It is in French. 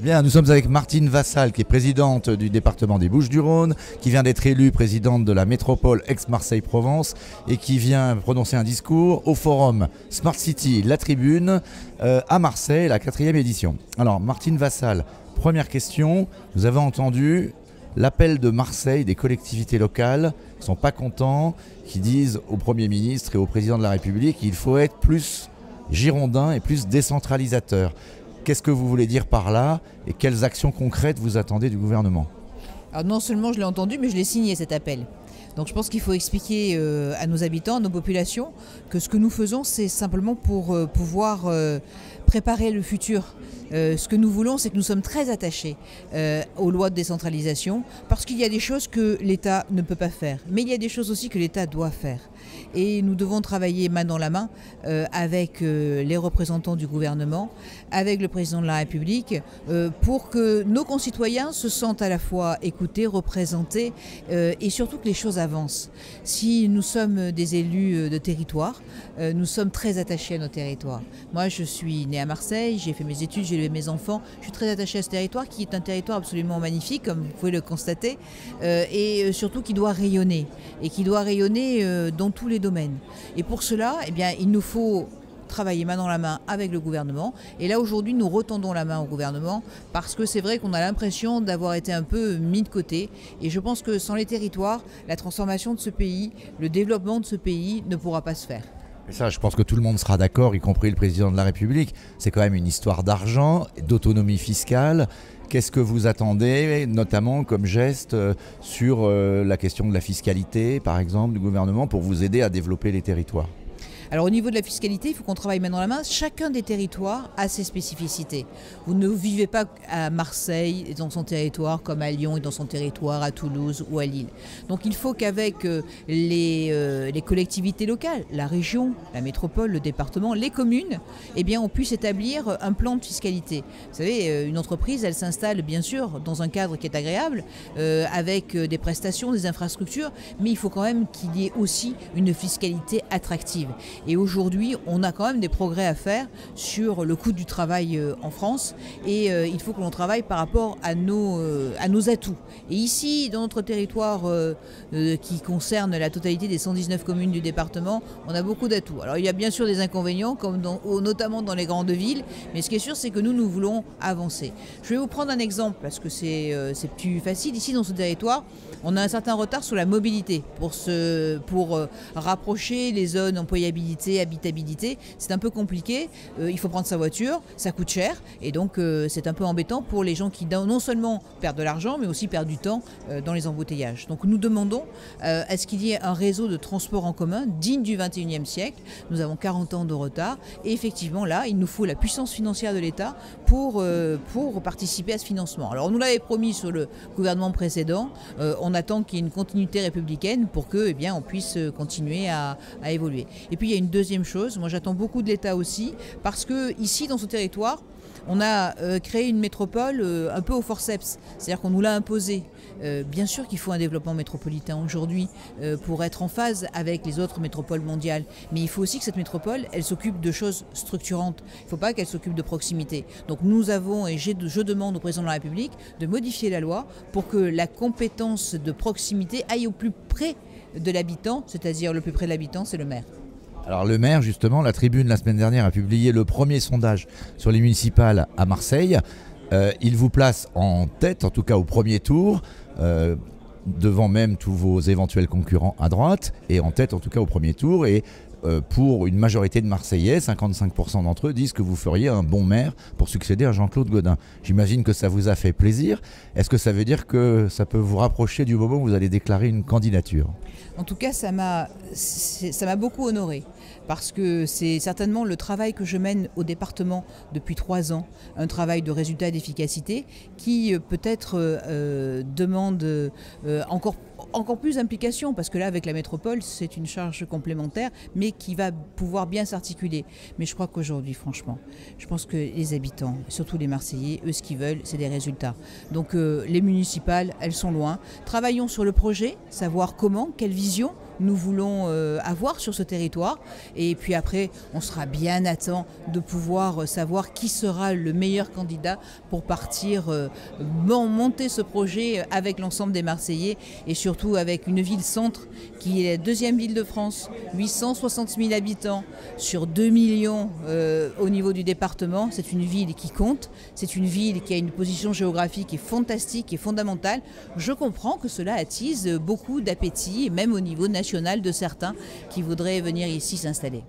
Bien, nous sommes avec Martine Vassal, qui est présidente du département des Bouches-du-Rhône, qui vient d'être élue présidente de la métropole Aix-Marseille-Provence et qui vient prononcer un discours au forum Smart City, la Tribune, à Marseille, la 4e édition. Alors, Martine Vassal, première question, vous avez entendu l'appel de Marseille des collectivités locales qui ne sont pas contents, qui disent au Premier ministre et au Président de la République qu'il faut être plus girondin et plus décentralisateur. Qu'est-ce que vous voulez dire par là et quelles actions concrètes vous attendez du gouvernement? Alors non seulement je l'ai entendu, mais je l'ai signé cet appel. Donc je pense qu'il faut expliquer à nos habitants, à nos populations, que ce que nous faisons, c'est simplement pour pouvoir préparer le futur. Ce que nous voulons, c'est que nous sommes très attachés aux lois de décentralisation, parce qu'il y a des choses que l'État ne peut pas faire, mais il y a des choses aussi que l'État doit faire. Et nous devons travailler main dans la main avec les représentants du gouvernement, avec le président de la République, pour que nos concitoyens se sentent à la fois écoutés, représentés et surtout que les choses avancent. Si nous sommes des élus de territoire, nous sommes très attachés à nos territoires. Moi, je suis née à Marseille, j'ai fait mes études, j'ai élevé mes enfants. Je suis très attachée à ce territoire qui est un territoire absolument magnifique, comme vous pouvez le constater, et surtout qui doit rayonner, et qui doit rayonner dans tous les domaines. Et pour cela, eh bien, il nous faut travailler main dans la main avec le gouvernement. Et là, aujourd'hui, nous retendons la main au gouvernement parce que c'est vrai qu'on a l'impression d'avoir été un peu mis de côté. Et je pense que sans les territoires, la transformation de ce pays, le développement de ce pays ne pourra pas se faire. Et ça, je pense que tout le monde sera d'accord, y compris le président de la République. C'est quand même une histoire d'argent, d'autonomie fiscale. Qu'est-ce que vous attendez, notamment comme geste sur la question de la fiscalité, par exemple, du gouvernement, pour vous aider à développer les territoires ? Alors au niveau de la fiscalité, il faut qu'on travaille main dans la main. Chacun des territoires a ses spécificités. Vous ne vivez pas à Marseille et dans son territoire comme à Lyon et dans son territoire, à Toulouse ou à Lille. Donc il faut qu'avec les collectivités locales, la région, la métropole, le département, les communes, eh bien, on puisse établir un plan de fiscalité. Vous savez, une entreprise, elle s'installe bien sûr dans un cadre qui est agréable, avec des prestations, des infrastructures, mais il faut quand même qu'il y ait aussi une fiscalité attractive. Et aujourd'hui, on a quand même des progrès à faire sur le coût du travail en France et il faut que l'on travaille par rapport à nos atouts. Et ici, dans notre territoire qui concerne la totalité des 119 communes du département, on a beaucoup d'atouts. Alors il y a bien sûr des inconvénients, comme notamment dans les grandes villes, mais ce qui est sûr, c'est que nous voulons avancer. Je vais vous prendre un exemple parce que c'est plus facile. Ici, dans ce territoire, on a un certain retard sur la mobilité pour rapprocher les zones employabilité, habitabilité, c'est un peu compliqué, il faut prendre sa voiture, ça coûte cher et donc c'est un peu embêtant pour les gens qui non seulement perdent de l'argent mais aussi perdent du temps dans les embouteillages. Donc nous demandons à ce qu'il y ait un réseau de transport en commun digne du 21e siècle. Nous avons 40 ans de retard et effectivement là il nous faut la puissance financière de l'État pour participer à ce financement. Alors on nous l'avait promis sur le gouvernement précédent, on attend qu'il y ait une continuité républicaine pour que eh bien, on puisse continuer à évoluer. Et puis il y a une deuxième chose, moi j'attends beaucoup de l'État aussi, parce que ici dans ce territoire, on a créé une métropole un peu au forceps, c'est-à-dire qu'on nous l'a imposé. Bien sûr qu'il faut un développement métropolitain aujourd'hui pour être en phase avec les autres métropoles mondiales, mais il faut aussi que cette métropole, elle s'occupe de choses structurantes. Il ne faut pas qu'elle s'occupe de proximité. Donc nous avons, et je demande au président de la République de modifier la loi pour que la compétence de proximité aille au plus près de l'habitant, c'est-à-dire le plus près de l'habitant, c'est le maire. Alors le maire, justement, la Tribune, la semaine dernière, a publié le premier sondage sur les municipales à Marseille. Il vous place en tête, en tout cas au premier tour, devant même tous vos éventuels concurrents à droite, et en tête en tout cas au premier tour. Et pour une majorité de Marseillais, 55% d'entre eux disent que vous feriez un bon maire pour succéder à Jean-Claude Gaudin. J'imagine que ça vous a fait plaisir. Est-ce que ça veut dire que ça peut vous rapprocher du moment où vous allez déclarer une candidature ? En tout cas, ça m'a beaucoup honoré parce que c'est certainement le travail que je mène au département depuis 3 ans, un travail de résultat et d'efficacité qui peut-être demande encore encore plus d'implication, parce que là, avec la métropole, c'est une charge complémentaire, mais qui va pouvoir bien s'articuler. Mais je crois qu'aujourd'hui, franchement, je pense que les habitants, surtout les Marseillais, eux, ce qu'ils veulent, c'est des résultats. Donc les municipales, elles sont loin. Travaillons sur le projet, savoir comment, quelle vision nous voulons avoir sur ce territoire. Et puis après, on sera bien à temps de pouvoir savoir qui sera le meilleur candidat pour partir monter ce projet avec l'ensemble des Marseillais et surtout avec une ville-centre qui est la deuxième ville de France, 860 000 habitants sur 2 millions au niveau du département. C'est une ville qui compte, c'est une ville qui a une position géographique qui est fantastique et fondamentale. Je comprends que cela attise beaucoup d'appétit, même au niveau national de certains qui voudraient venir ici s'installer.